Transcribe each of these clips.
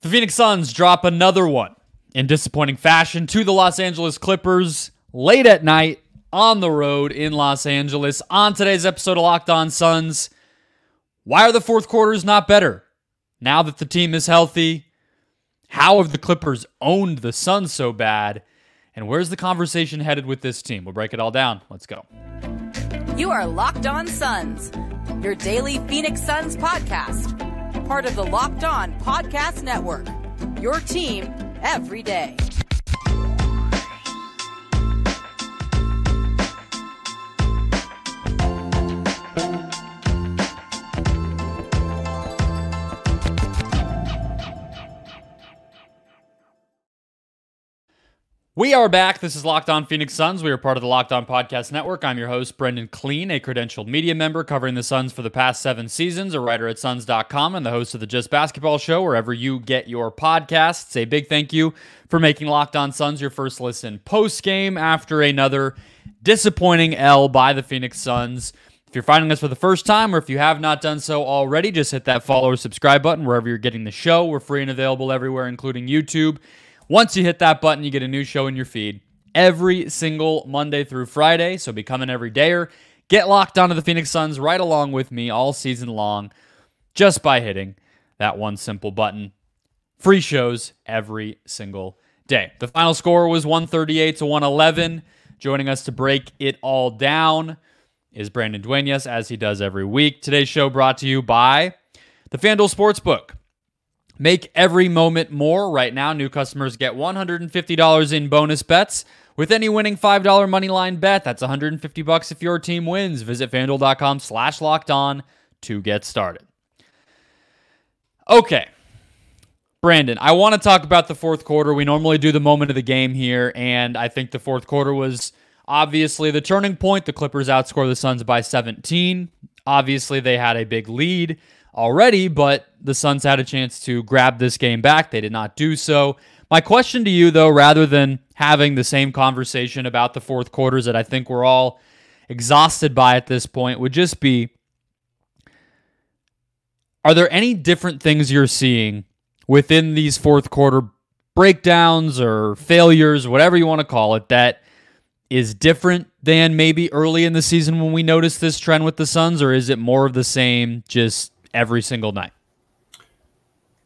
The Phoenix Suns drop another one in disappointing fashion to the Los Angeles Clippers late at night on the road in Los Angeles. On today's episode of Locked On Suns, why are the fourth quarters not better now that the team is healthy? How have the Clippers owned the Suns so bad? And where's the conversation headed with this team? We'll break it all down. Let's go. You are Locked On Suns, your daily Phoenix Suns podcast. Part of the Locked On Podcast Network, your team every day. We are back. This is Locked On Phoenix Suns. We are part of the Locked On Podcast Network. I'm your host, Brendon Kleen, a credentialed media member covering the Suns for the past 7 seasons, a writer at Suns.com, and the host of the Just Basketball Show, wherever you get your podcasts. A big thank you for making Locked On Suns your first listen post-game after another disappointing L by the Phoenix Suns. If you're finding us for the first time, or if you have not done so already, just hit that follow or subscribe button wherever you're getting the show. We're free and available everywhere, including YouTube. Once you hit that button, you get a new show in your feed every single Monday through Friday, so become an everydayer. Get locked onto the Phoenix Suns right along with me all season long just by hitting that one simple button. Free shows every single day. The final score was 138-111. Joining us to break it all down is Brandon Dueñas, as he does every week. Today's show brought to you by the FanDuel Sportsbook. Make every moment more. Right now, new customers get $150 in bonus bets with any winning $5 moneyline bet. That's $150 if your team wins. Visit FanDuel.com/lockedon to get started. Okay, Brandon, I want to talk about the fourth quarter. We normally do the moment of the game here, and I think the fourth quarter was obviously the turning point. The Clippers outscored the Suns by 17. Obviously, they had a big lead already, but the Suns had a chance to grab this game back. They did not do so. My question to you, though, rather than having the same conversation about the fourth quarters that I think we're all exhausted by at this point, would just be, are there any different things you're seeing within these fourth quarter breakdowns or failures, whatever you want to call it, that is different than maybe early in the season when we noticed this trend with the Suns, or is it more of the same just every single night?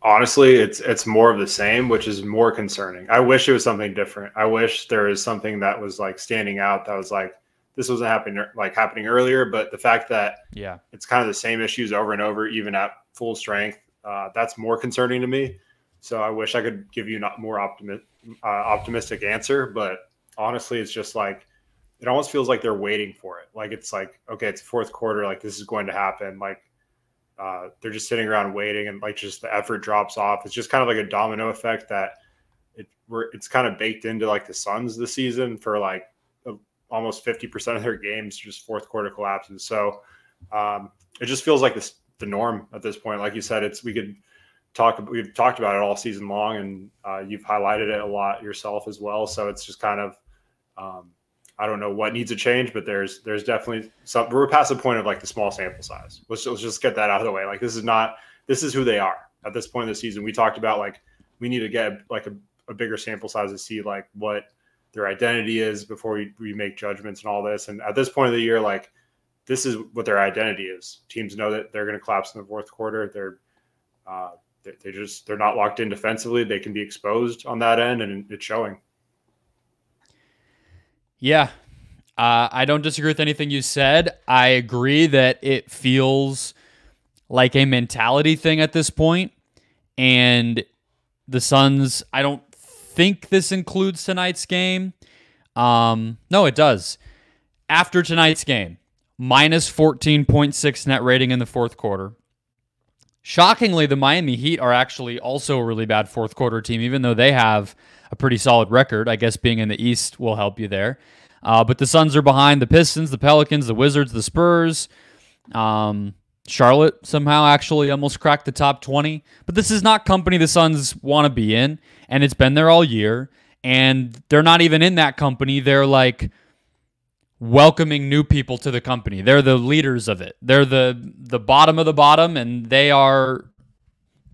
Honestly, it's more of the same, which is more concerning. I wish it was something different. I wish there was something that was like standing out that was like, this wasn't happening earlier, but the fact that it's kind of the same issues over and over, even at full strength, that's more concerning to me. So I wish I could give you a more optimistic answer, but honestly, it's just like, it almost feels like they're waiting for it. Like, it's like, okay, it's fourth quarter, like this is going to happen. Like, they're just sitting around waiting, and like just the effort drops off. It's just kind of like a domino effect that it's kind of baked into like the Suns this season for like almost 50% of their games, just fourth quarter collapses. So it just feels like the norm at this point. Like you said, we've talked about it all season long, and you've highlighted it a lot yourself as well. So it's just kind of I don't know what needs to change, but there's definitely some. We're past the point of like the small sample size. Let's just get that out of the way. Like, this is who they are at this point in the season. We talked about like we need to get like a bigger sample size to see like what their identity is before we make judgments and all this. And at this point of the year, like, this is what their identity is. Teams know that they're going to collapse in the fourth quarter. They're not locked in defensively. They can be exposed on that end, and it's showing. Yeah, I don't disagree with anything you said. I agree that it feels like a mentality thing at this point. And the Suns, I don't think this includes tonight's game. No, it does. After tonight's game, minus 14.6 net rating in the fourth quarter. Shockingly, the Miami Heat are actually also a really bad fourth quarter team, even though they have a pretty solid record. I guess being in the East will help you there. But the Suns are behind the Pistons, the Pelicans, the Wizards, the Spurs. Charlotte somehow actually almost cracked the top 20. But this is not company the Suns want to be in, and it's been there all year. And they're not even in that company. They're like welcoming new people to the company. They're the leaders of it. They're the bottom of the bottom, and they are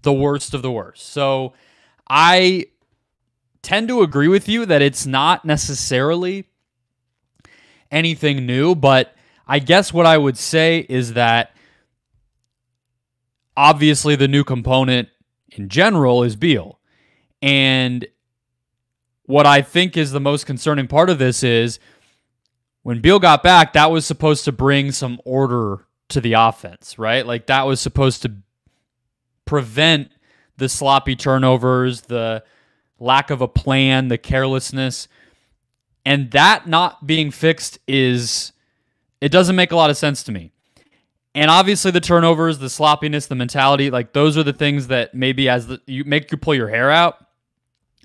the worst of the worst. So I tend to agree with you that it's not necessarily anything new, but I guess what I would say is that obviously the new component in general is Beal. And what I think is the most concerning part of this is when Beal got back, that was supposed to bring some order to the offense, right? Like that was supposed to prevent the sloppy turnovers, the lack of a plan, the carelessness. And that not being fixed it doesn't make a lot of sense to me. And obviously the turnovers, the sloppiness, the mentality, like those are the things that maybe you make you pull your hair out.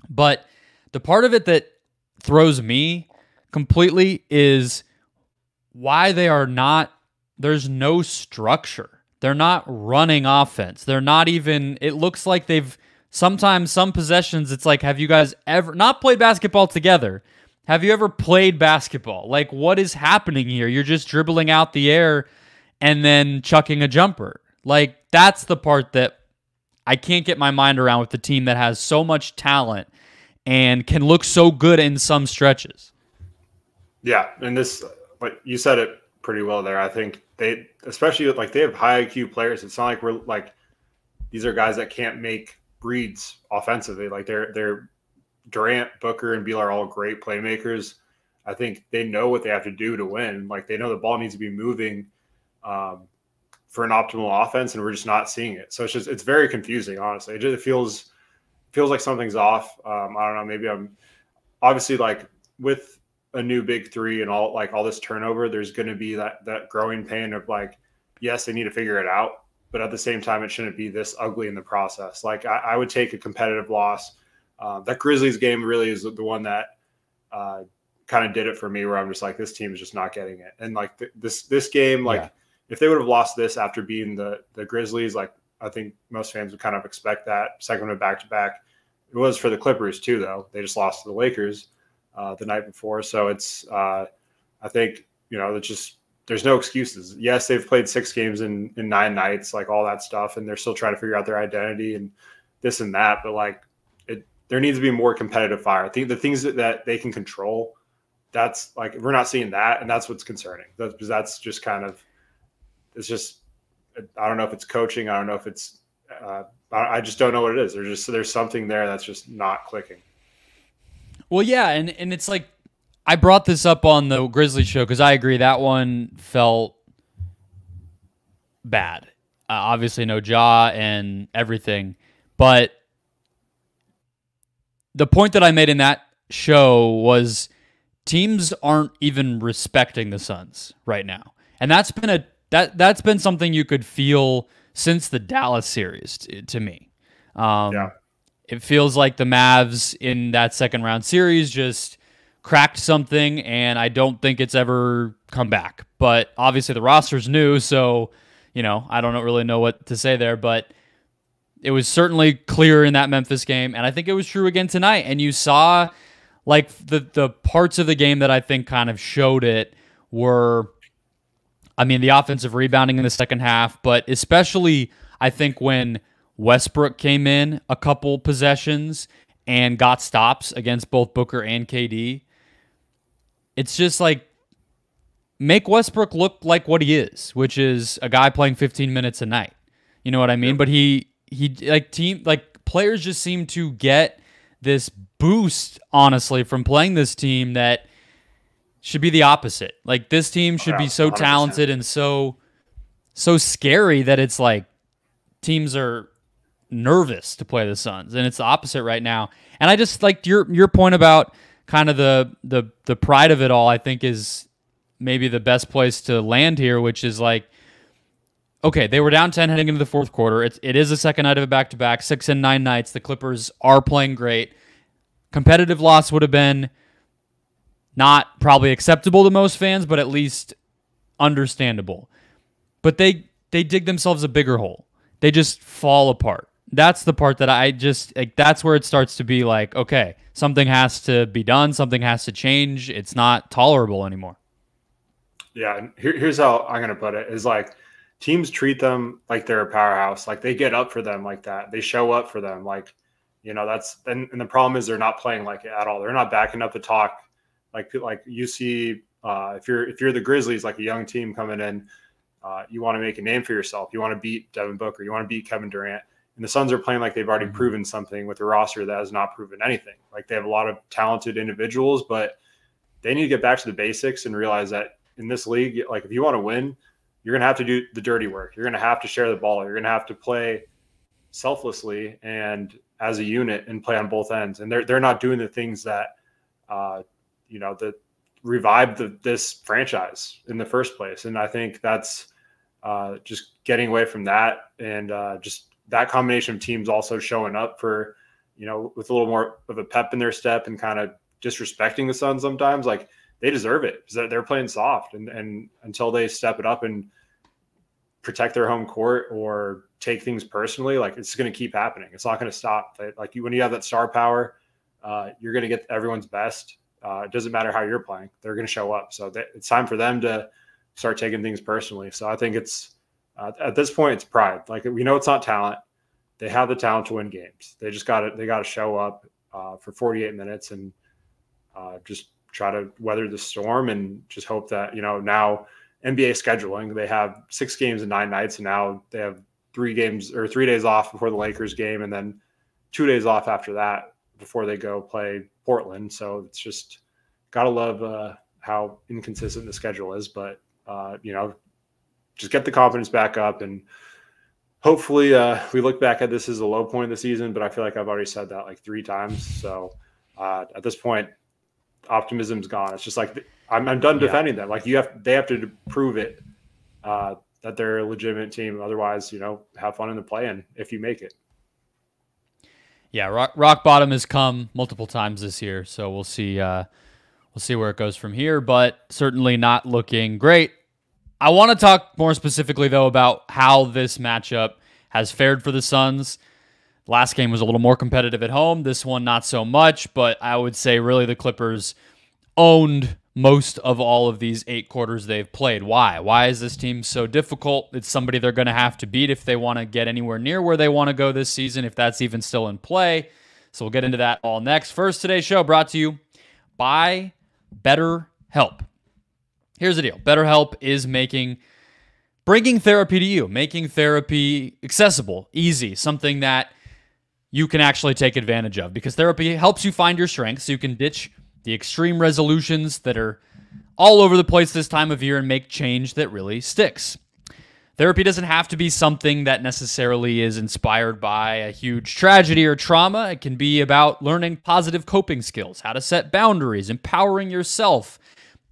But the part of it that throws me completely is why there's no structure. They're not running offense. They're not even, it looks like sometimes some possessions, it's like, have you guys ever not played basketball together? Have you ever played basketball? Like, what is happening here? You're just dribbling out the air and then chucking a jumper. Like, that's the part that I can't get my mind around with the team that has so much talent and can look so good in some stretches. Yeah, and this, like you said it pretty well there. I think they, especially like they have high IQ players. It's not like we're like these are guys that can't make reads offensively. Like they're Durant, Booker, and Beal are all great playmakers. I think they know what they have to do to win. Like they know the ball needs to be moving for an optimal offense, and we're just not seeing it. So it's very confusing, honestly. It feels like something's off. I don't know. Maybe I'm obviously like with a new big three and all this turnover, there's going to be that growing pain of like, yes, they need to figure it out, but at the same time, it shouldn't be this ugly in the process. Like I would take a competitive loss. That Grizzlies game really is the one that kind of did it for me, where I'm just like, this team is just not getting it. And like this game, like if they would have lost this after being the Grizzlies, like I think most fans would kind of expect that second one back to back. It was for the Clippers too, though. They just lost to the Lakers the night before. So it's, I think, there's no excuses. Yes, they've played 6 games in 9 nights, like all that stuff, and they're still trying to figure out their identity and this and that. But like, there needs to be more competitive fire. I think the things that they can control, that's like, we're not seeing that. And that's what's concerning. That's just kind of, it's just, I don't know if it's coaching. I don't know if it's, I just don't know what it is. There's something there that's just not clicking. Well, yeah. And it's like, I brought this up on the Grizzlies show because I agree that one felt bad. Obviously no Ja and everything, but the point that I made in that show was teams aren't even respecting the Suns right now. And that's been something you could feel since the Dallas series to me. It feels like the Mavs in that second round series just cracked something, and I don't think it's ever come back. But obviously the roster's new, so I don't really know what to say there, but it was certainly clear in that Memphis game, and I think it was true again tonight. And you saw like the parts of the game that I think kind of showed it were, the offensive rebounding in the second half, but especially I think when Westbrook came in a couple possessions and got stops against both Booker and KD. It's just like, make Westbrook look like what he is, which is a guy playing 15 minutes a night. You know what I mean? But players just seem to get this boost, honestly, from playing this team that should be the opposite. Like, this team should be so 100%. Talented and so scary that it's like teams are nervous to play the Suns, and it's the opposite right now. And I just like your point about kind of the pride of it all, I think is maybe the best place to land here, which is like, okay, they were down 10 heading into the fourth quarter. It is the second night of a back-to-back, 6 and 9 nights. The Clippers are playing great. Competitive loss would have been not probably acceptable to most fans, but at least understandable. But they dig themselves a bigger hole. They just fall apart. That's the part that I just, like, that's where it starts to be like, okay, something has to be done. Something has to change. It's not tolerable anymore. Yeah. And here's how I'm going to put it is like, teams treat them like they're a powerhouse. Like they get up for them like that. They show up for them. Like, and the problem is they're not playing like it at all. They're not backing up the talk. Like you see, if you're the Grizzlies, like a young team coming in, you want to make a name for yourself. You want to beat Devin Booker. You want to beat Kevin Durant. And the Suns are playing like they've already proven something with a roster that has not proven anything. Like they have a lot of talented individuals, but they need to get back to the basics and realize that in this league, like if you want to win, you're going to have to do the dirty work. You're going to have to share the ball. You're going to have to play selflessly and as a unit and play on both ends. And they're not doing the things that, that revived this franchise in the first place. And I think that's just getting away from that and just that combination of teams also showing up for, with a little more of a pep in their step and kind of disrespecting the Suns sometimes. Like they deserve it because they're playing soft and until they step it up and protect their home court or take things personally, like it's going to keep happening. It's not going to stop. Like when you have that star power, you're going to get everyone's best. It doesn't matter how you're playing. They're going to show up. So it's time for them to start taking things personally. So I think it's at this point, it's pride. Like we know it's not talent. They have the talent to win games. They just got to show up for 48 minutes and just try to weather the storm and just hope that, now NBA scheduling, they have 6 games in 9 nights. And now they have 3 days off before the Lakers game. And then 2 days off after that before they go play Portland. So it's just gotta love how inconsistent the schedule is, but just get the confidence back up. And hopefully we look back at this as a low point of the season, but I feel like I've already said that like 3 times. So at this point, optimism's gone. It's just like, I'm done defending them. Like they have to prove it that they're a legitimate team. Otherwise, have fun in the play-in if you make it. Yeah. Rock bottom has come multiple times this year. So we'll see where it goes from here, but certainly not looking great. I want to talk more specifically, though, about how this matchup has fared for the Suns. Last game was a little more competitive at home. This one, not so much, but I would say really the Clippers owned most of all of these 8 quarters they've played. Why? Why is this team so difficult? It's somebody they're going to have to beat if they want to get anywhere near where they want to go this season, if that's even still in play. So we'll get into that all next. First, today's show brought to you by Betterhelp. Here's the deal. Betterhelp is bringing therapy to you, making therapy accessible, easy, something that you can actually take advantage of because therapy helps you find your strengths so you can ditch the extreme resolutions that are all over the place this time of year and make change that really sticks. Therapy doesn't have to be something that necessarily is inspired by a huge tragedy or trauma. It can be about learning positive coping skills, how to set boundaries, empowering yourself.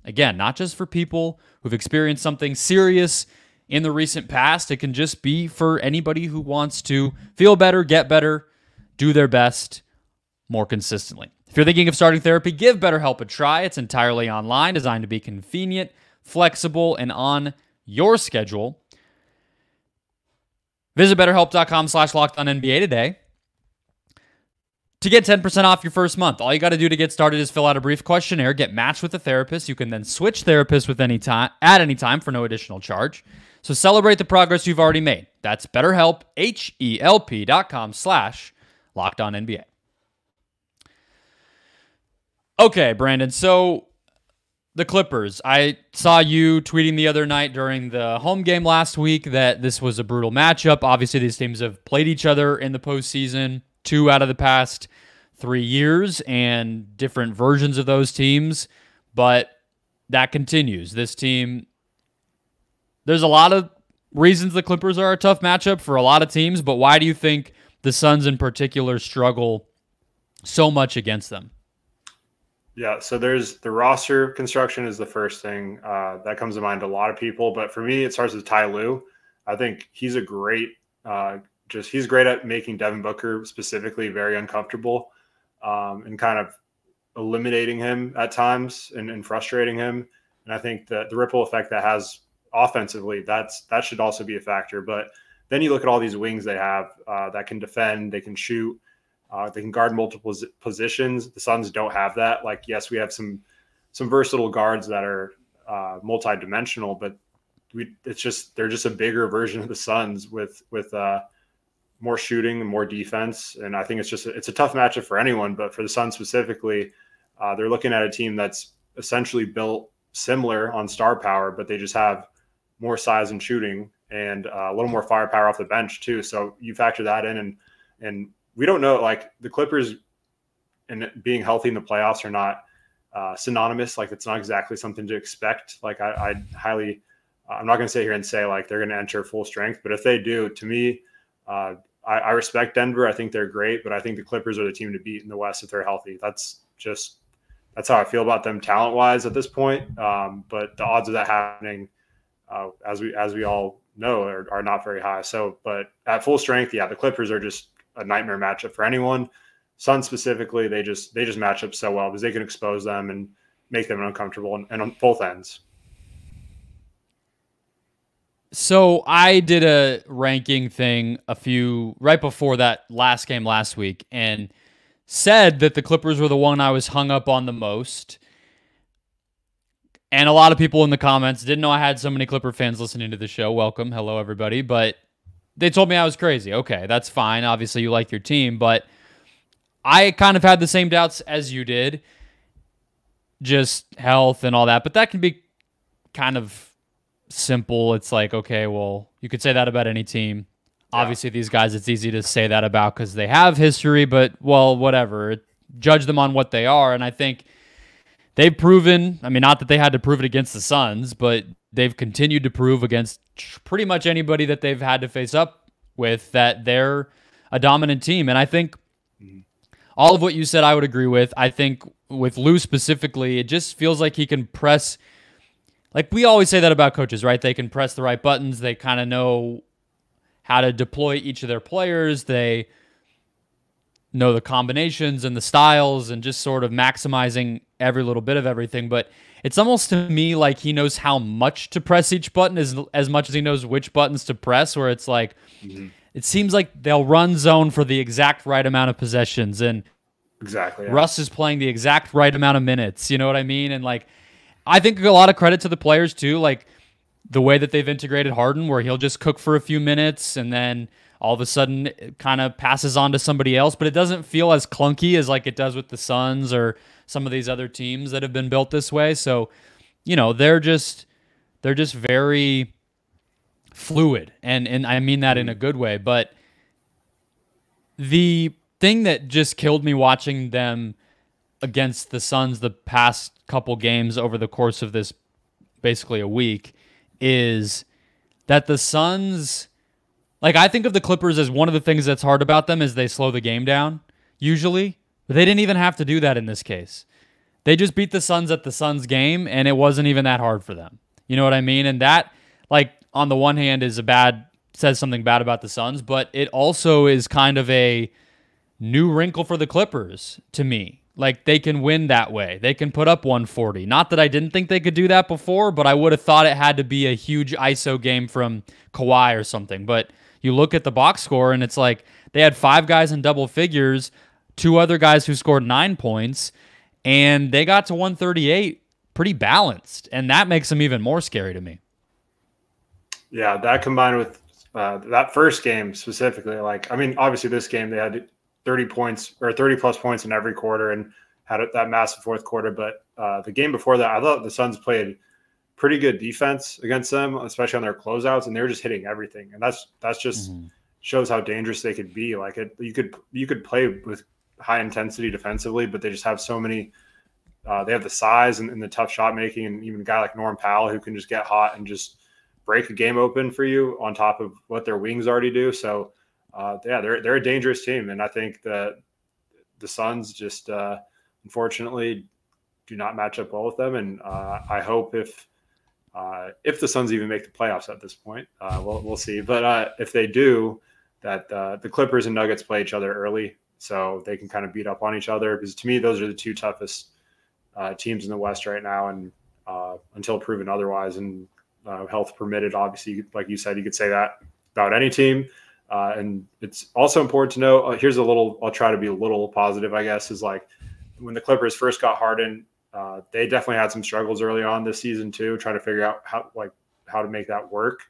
Again, not just for people who've experienced something serious in the recent past. It can just be for anybody who wants to feel better, get better, do their best more consistently. If you're thinking of starting therapy, give BetterHelp a try. It's entirely online, designed to be convenient, flexible, and on your schedule. Visit BetterHelp.com/LockedOnNBA today to get 10% off your first month. All you got to do to get started is fill out a brief questionnaire, get matched with a therapist. You can then switch therapists at any time for no additional charge. So celebrate the progress you've already made. That's BetterHelp, HELP.com/LockedOnNBA. Okay, Brandon. So the Clippers, I saw you tweeting the other night during the home game last week that this was a brutal matchup. Obviously, these teams have played each other in the postseason 2 out of the past 3 years and different versions of those teams, but that continues. This team, there's a lot of reasons the Clippers are a tough matchup for a lot of teams, but why do you think the Suns in particular struggle so much against them? Yeah, so there's the roster construction is the first thing that comes to mind to a lot of people, but for me, it starts with Ty Lue. I think he's a great he's great at making Devin Booker specifically very uncomfortable and kind of eliminating him at times and frustrating him. And I think that the ripple effect that has offensively, that should also be a factor. But then you look at all these wings they have that can defend, they can shoot, they can guard multiple positions. The Suns don't have that. Like, yes, we have some versatile guards that are multi-dimensional, but they're just a bigger version of the Suns with more shooting and more defense. And I think it's a tough matchup for anyone, but for the Suns specifically, they're looking at a team that's essentially built similar on star power, but they just have more size and shooting and a little more firepower off the bench too. So you factor that in, and we don't know, like the Clippers and being healthy in the playoffs are not synonymous. Like it's not exactly something to expect. Like I'm not going to sit here and say like they're going to enter full strength, but if they do, to me, I respect Denver. I think they're great, but I think the Clippers are the team to beat in the West if they're healthy. That's how I feel about them talent wise at this point. But the odds of that happening, as we all know, are not very high. So, but at full strength, yeah, the Clippers are just a nightmare matchup for anyone. Suns specifically, they just match up so well because they can expose them and make them uncomfortable and on both ends. So I did a ranking thing right before that last game last week and said that the Clippers were the one I was hung up on the most. And a lot of people in the comments didn't know I had so many Clipper fans listening to the show. Welcome. Hello, everybody. But they told me I was crazy. Okay, that's fine. Obviously, you like your team. But I kind of had the same doubts as you did. Just health and all that. But that can be kind of simple. It's like, okay, well, you could say that about any team. Yeah. Obviously, these guys, it's easy to say that about because they have history. But, well, whatever. Judge them on what they are. And I think they've proven, I mean, not that they had to prove it against the Suns, but they've continued to prove against pretty much anybody that they've had to face up with that they're a dominant team. And I think all of what you said I would agree with. I think with Lou specifically, it just feels like he can press, like we always say that about coaches, right? They can press the right buttons. They kind of know how to deploy each of their players. They know the combinations and the styles and just sort of maximizing every little bit of everything. But it's almost to me like he knows how much to press each button as much as he knows which buttons to press, where it's like, it seems like they'll run zone for the exact right amount of possessions. And exactly, yeah. Russ is playing the exact right amount of minutes. You know what I mean? And like, I think a lot of credit to the players too. Like the way that they've integrated Harden, where he'll just cook for a few minutes and then all of a sudden it kind of passes on to somebody else, but it doesn't feel as clunky as like it does with the Suns or some of these other teams that have been built this way. So, you know, they're just very fluid. And I mean that in a good way. But the thing that just killed me watching them against the Suns the past couple games over the course of this basically a week is that the Suns, like I think of the Clippers as one of the things that's hard about them is they slow the game down usually, but they didn't even have to do that in this case. They just beat the Suns at the Suns game and it wasn't even that hard for them. You know what I mean? And that, like, on the one hand says something bad about the Suns, but it also is kind of a new wrinkle for the Clippers to me. Like, they can win that way. They can put up 140. Not that I didn't think they could do that before, but I would have thought it had to be a huge ISO game from Kawhi or something. But you look at the box score, and it's like they had 5 guys in double figures, 2 other guys who scored 9 points, and they got to 138 pretty balanced. And that makes them even more scary to me. Yeah, that combined with that first game specifically, like, I mean, obviously this game they had 30 points or 30 plus points in every quarter and had that massive fourth quarter. But the game before that, I thought the Suns played pretty good defense against them, especially on their closeouts, and they were just hitting everything. And that's just shows how dangerous they could be. Like you could play with high intensity defensively, but they just have so many. They have the size and the tough shot making, and even a guy like Norm Powell who can just get hot and just break a game open for you on top of what their wings already do. So. Yeah, they're a dangerous team, and I think that the Suns just unfortunately do not match up well with them. And I hope if the Suns even make the playoffs at this point, we'll see. But if they do, that the Clippers and Nuggets play each other early, so they can kind of beat up on each other. Because to me, those are the 2 toughest teams in the West right now, and until proven otherwise, and health permitted, obviously, like you said, you could say that about any team. And it's also important to know, I'll try to be a little positive, I guess, is like when the Clippers first got Harden, they definitely had some struggles early on this season too, trying to figure out how to make that work.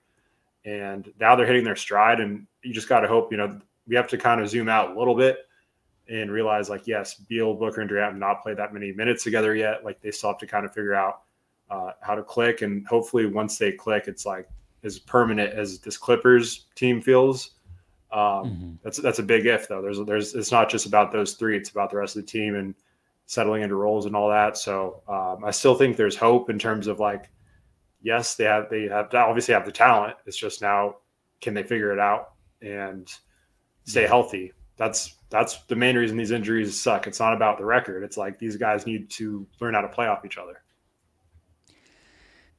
And now they're hitting their stride, and you just got to hope, we have to kind of zoom out a little bit and realize, like, yes, Beal, Booker, and Durant have not played that many minutes together yet. Like, they still have to kind of figure out how to click. And hopefully once they click, it's like as permanent as this Clippers team feels. That's a big if, though. It's not just about those three. It's about the rest of the team and settling into roles and all that. So I still think there's hope in terms of, like, yes, they have to obviously have the talent. It's just now, can they figure it out and stay healthy? That's the main reason these injuries suck. It's not about the record. It's like these guys need to learn how to play off each other.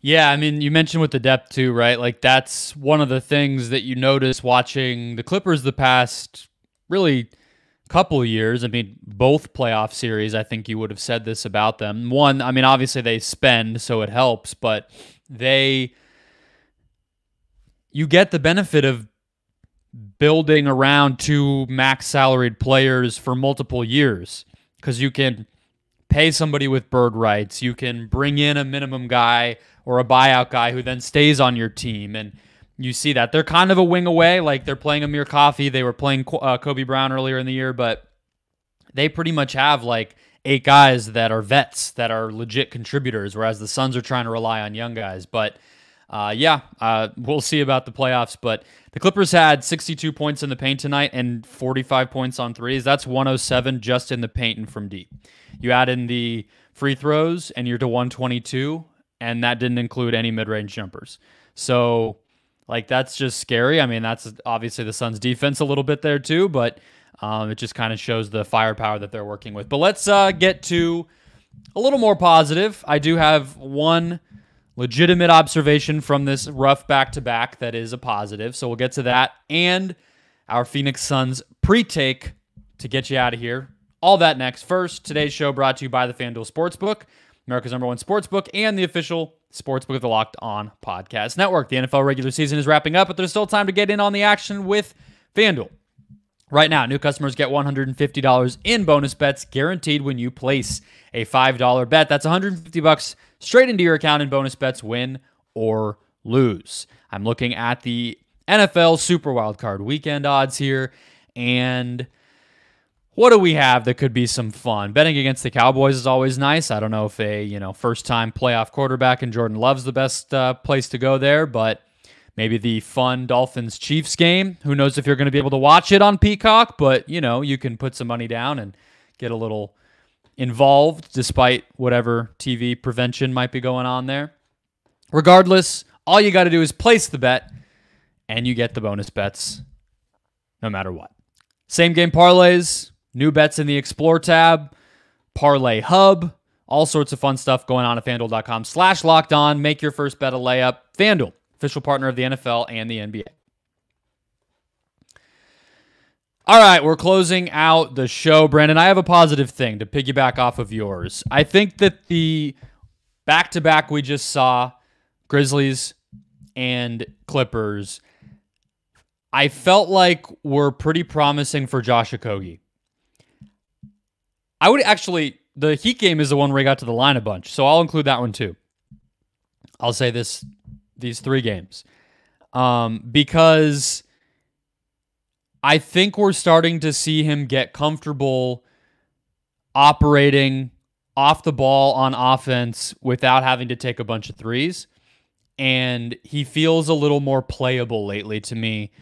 Yeah, I mean, you mentioned with the depth too, right? Like, that's one of the things that you notice watching the Clippers the past really couple of years. I mean, both playoff series, I think you would have said this about them. One, I mean, obviously they spend, so it helps, but you get the benefit of building around two max salaried players for multiple years, because you can pay somebody with bird rights. You can bring in a minimum guy or a buyout guy who then stays on your team. And you see that. They're kind of a wing away. Like, they're playing Amir Coffey. They were playing Kobe Brown earlier in the year, but they pretty much have like 8 guys that are vets, that are legit contributors, whereas the Suns are trying to rely on young guys. But we'll see about the playoffs. But the Clippers had 62 points in the paint tonight and 45 points on threes. That's 107 just in the paint and from deep. You add in the free throws, and you're to 122, and that didn't include any mid-range jumpers. So, like, that's just scary. I mean, that's obviously the Suns' defense a little bit there too, but it just kind of shows the firepower that they're working with. But let's get to a little more positive. I do have one legitimate observation from this rough back-to-back that is a positive, so we'll get to that, and our Phoenix Suns pre-take to get you out of here. All that next. First, today's show brought to you by the FanDuel Sportsbook, America's #1 sportsbook, and the official sportsbook of the Locked On Podcast Network. The NFL regular season is wrapping up, but there's still time to get in on the action with FanDuel. Right now, new customers get $150 in bonus bets guaranteed when you place a $5 bet. That's $150 straight into your account in bonus bets, win or lose. I'm looking at the NFL Super Wildcard Weekend odds here, and what do we have that could be some fun? Betting against the Cowboys is always nice. I don't know if a first-time playoff quarterback in Jordan Love's the best place to go there, but maybe the fun Dolphins-Chiefs game. Who knows if you're going to be able to watch it on Peacock, but you can put some money down and get a little involved despite whatever TV prevention might be going on there. Regardless, all you got to do is place the bet, and you get the bonus bets no matter what. Same game parlays, new bets in the Explore tab, Parlay Hub, all sorts of fun stuff going on at FanDuel.com/LockedOn. Make your first bet a layup. FanDuel, official partner of the NFL and the NBA. All right, we're closing out the show. Brandon, I have a positive thing to piggyback off of yours. I think that the back-to-back we just saw, Grizzlies and Clippers, I felt like were pretty promising for Josh Okogie. I would actually, the Heat game is the one where he got to the line a bunch, so I'll include that one too. I'll say these 3 games. Because I think we're starting to see him get comfortable operating off the ball on offense without having to take a bunch of threes. And he feels a little more playable lately to me,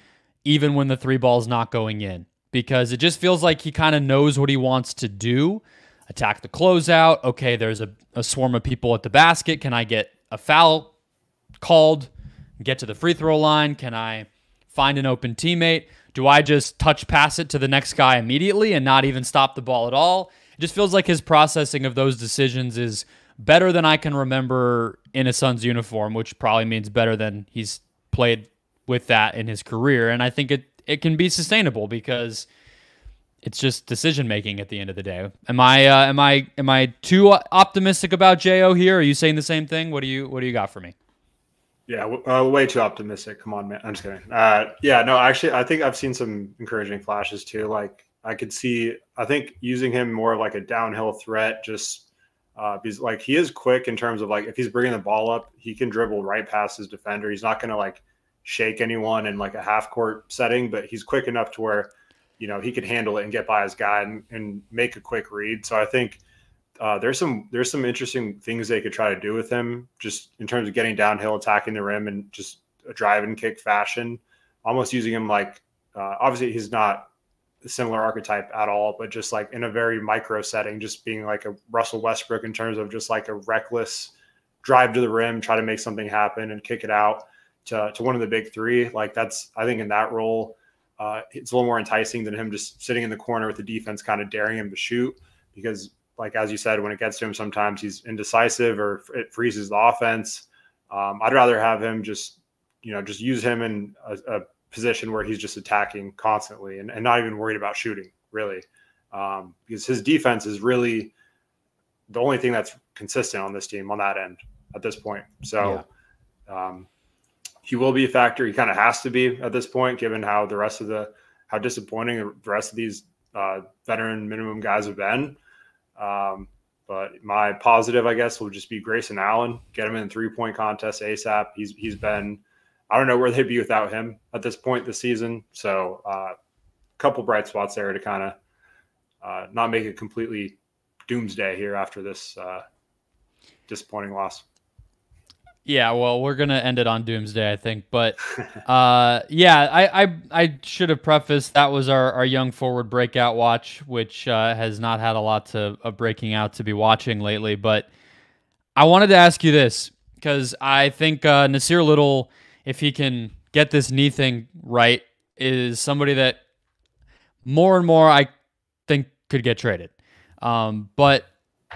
even when the 3 ball's not going in, because it just feels like he kind of knows what he wants to do. Attack the closeout. Okay, there's a swarm of people at the basket. Can I get a foul called, get to the free throw line? Can I find an open teammate? Do I just touch pass it to the next guy immediately and not even stop the ball at all? It just feels like his processing of those decisions is better than I can remember in a Suns uniform, which probably means better than he's played with that in his career. And I think it can be sustainable because it's just decision making at the end of the day. Am I too optimistic about Jo here? Are you saying the same thing? What do you got for me? Yeah, way too optimistic. Come on, man. I'm just kidding. Actually, I think I've seen some encouraging flashes too. Like, I think using him more of like a downhill threat, just because like he is quick in terms of like if he's bringing the ball up, he can dribble right past his defender. He's not going to like shake anyone in like a half court setting, but he's quick enough to where he could handle it and get by his guy and make a quick read. So I think there's some interesting things they could try to do with him, just in terms of getting downhill, attacking the rim, and just a drive and kick fashion, almost using him like, obviously he's not a similar archetype at all, but just like in a very micro setting, just being like a Russell Westbrook in terms of just like a reckless drive to the rim, try to make something happen and kick it out to one of the big three. Like that's, I think in that role, it's a little more enticing than him just sitting in the corner with the defense kind of daring him to shoot, because like, as you said, when it gets to him, sometimes he's indecisive or it freezes the offense. I'd rather have him just use him in a position where he's just attacking constantly and not even worried about shooting, really. Because his defense is really the only thing that's consistent on this team on that end at this point. So he will be a factor. He kind of has to be at this point, given how how disappointing the rest of these veteran minimum guys have been. But my positive, I guess, will just be Grayson Allen. Get him in 3-point contest ASAP. He's been, I don't know where they'd be without him at this point this season. So a couple bright spots there to kind of not make it completely doomsday here after this disappointing loss. Yeah, well, we're going to end it on doomsday, I think. But, I should have prefaced that was our young forward breakout watch, which has not had a lot of breaking out to be watching lately. But I wanted to ask you this, because I think Nasir Little, if he can get this knee thing right, is somebody that more and more I think could get traded. But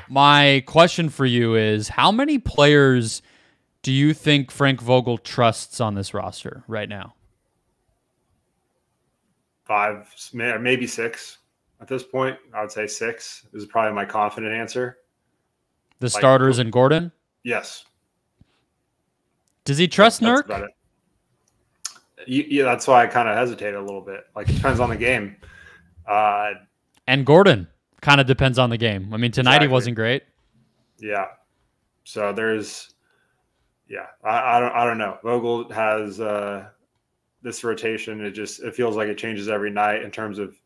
my question for you is, how many players do you think Frank Vogel trusts on this roster right now? 5, maybe 6 at this point. I would say 6 is probably my confident answer. The starters and Gordon? Yes. Does he trust Nurk? That's about it. Yeah, that's why I kind of hesitated a little bit. Like, it depends on the game. And Gordon kind of depends on the game. I mean, tonight He wasn't great. Yeah. So there's, I don't know. Vogel has this rotation. It feels like it changes every night in terms of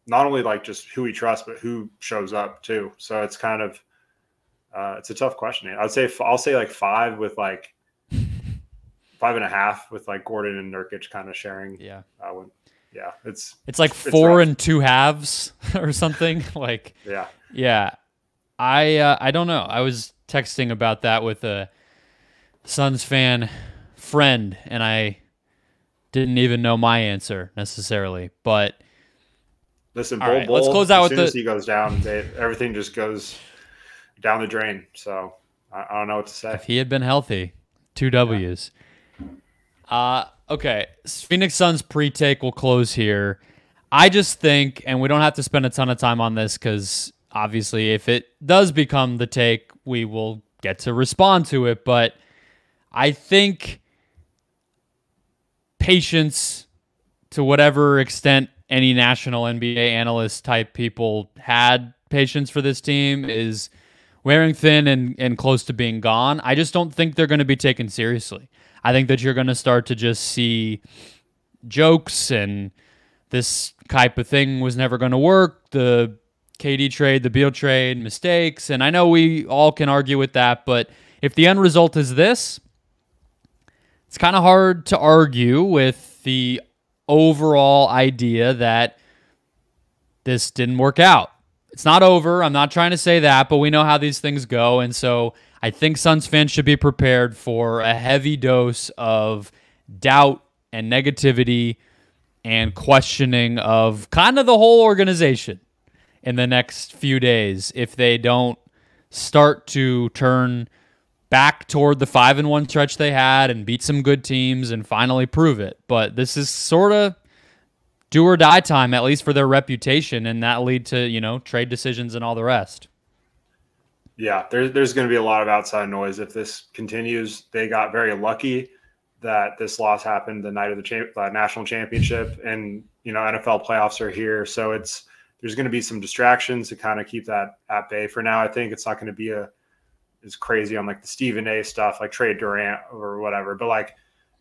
not only like just who he trusts, but who shows up too. So it's kind of it's a tough question. I'll say like 5 with like 5.5 with like Gordon and Nurkic kind of sharing. Yeah. It's like 4 and 2 halves or something. Like, yeah. I don't know. I was texting about that with a Suns fan friend, and I didn't even know my answer necessarily. But listen, let's close out with as soon as he goes down, everything just goes down the drain. So I don't know what to say. If he had been healthy, 2 W's. Okay, Phoenix Suns pre-take will close here. I just think, and we don't have to spend a ton of time on this because obviously if it does become the take, we will get to respond to it. But I think patience, to whatever extent any national NBA analyst type people had patience for this team, is wearing thin and close to being gone. I just don't think they're going to be taken seriously. I think that you're going to start to just see jokes and this type of thing was never going to work. The KD trade, the Beal trade, mistakes. And I know we all can argue with that, but if the end result is this, it's kind of hard to argue with the overall idea that this didn't work out. It's not over. I'm not trying to say that, but we know how these things go. And so I think Suns fans should be prepared for a heavy dose of doubt and negativity and questioning of kind of the whole organization in the next few days if they don't start to turn back toward the 5-1 stretch they had and beat some good teams and finally prove it. But this is sort of do or die time, at least for their reputation, and that lead to, trade decisions and all the rest. Yeah, there's going to be a lot of outside noise if this continues. They got very lucky that this loss happened the night of the national championship, and NFL playoffs are here, so there's going to be some distractions to kind of keep that at bay for now. I think it's not going to be as crazy on like the Stephen A stuff, like trade Durant or whatever. But like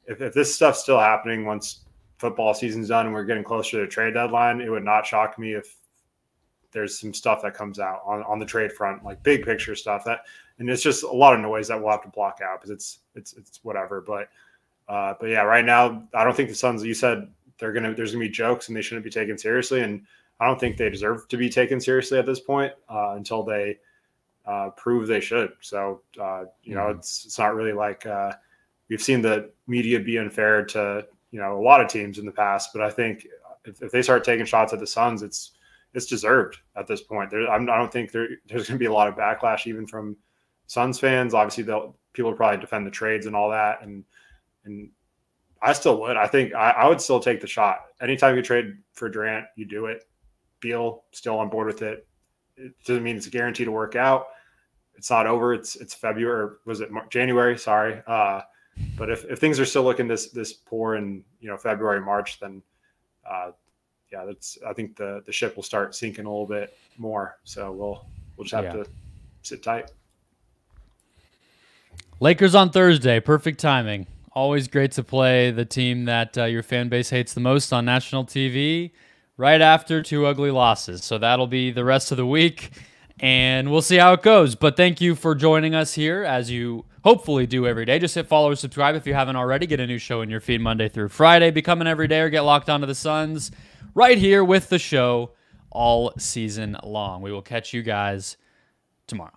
if this stuff's still happening once football season's done and we're getting closer to the trade deadline, it would not shock me if there's some stuff that comes out on the trade front, like big picture stuff and it's just a lot of noise that we'll have to block out because it's whatever. But yeah, right now, I don't think the Suns, you said there's going to be jokes and they shouldn't be taken seriously. And I don't think they deserve to be taken seriously at this point until they prove they should. So, it's not really like we've seen the media be unfair to, a lot of teams in the past, but I think if they start taking shots at the Suns, it's deserved at this point. I don't think there's going to be a lot of backlash even from Suns fans. Obviously, people will probably defend the trades and all that. And I still would. I think I would still take the shot. Anytime you trade for Durant, you do it. Beal, still on board with it. It doesn't mean it's a guarantee to work out. It's not over. It's February, or was it January? Sorry. But if things are still looking this poor in February, March, then I think the ship will start sinking a little bit more. So we'll just have to sit tight. Lakers on Thursday, perfect timing. Always great to play the team that your fan base hates the most on national TV right after 2 ugly losses. So that'll be the rest of the week, and we'll see how it goes. But thank you for joining us here, as you hopefully do every day. Just hit follow or subscribe if you haven't already. Get a new show in your feed Monday through Friday. Become an everyday or get locked onto the Suns right here with the show all season long. We will catch you guys tomorrow.